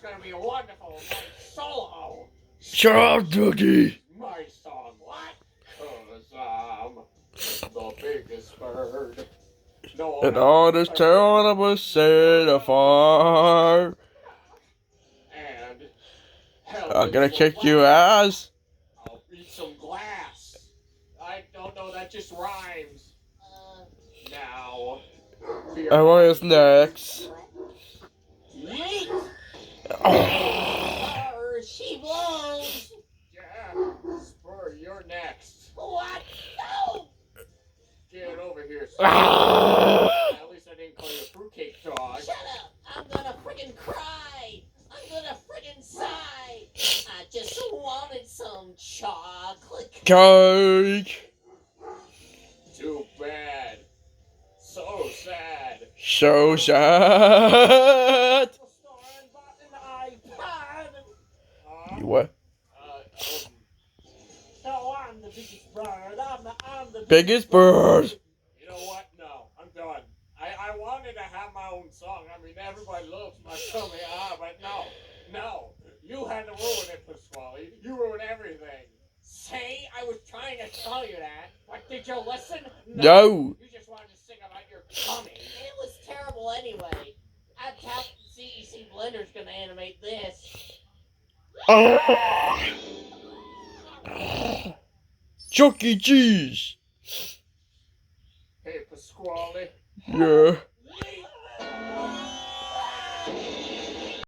gonna be wonderful. My solo. Shut up, Doogie. My song. What? 'Cause I'm the biggest bird. No, And all this town I was set afire. And I'm gonna kick you ass. I'll eat some glass. I don't know, that just rhymes. Now. And what is next? Yeet! She blows. Yeah, Spur, you're next. What? No. Get over here, Spur. Ah! At least I didn't call you a fruitcake dog. Shut up. I'm gonna friggin' cry. I'm gonna friggin' sigh. I just wanted some chocolate. Cake. Too bad. So sad. So sad. You what? No, I'm the biggest bird. I'm the Biggest bird. You know what? No, I'm done. I wanted to have my own song. I mean, everybody loves my tummy, but no. You had to ruin it, Pasquale. You ruined everything. Say, I was trying to tell you that, but did you listen? No. You just wanted to sing about your tummy. It was terrible anyway. I doubt CEC Blender's gonna animate this. Chuck E. Cheese. Hey, Pasquale. Yeah.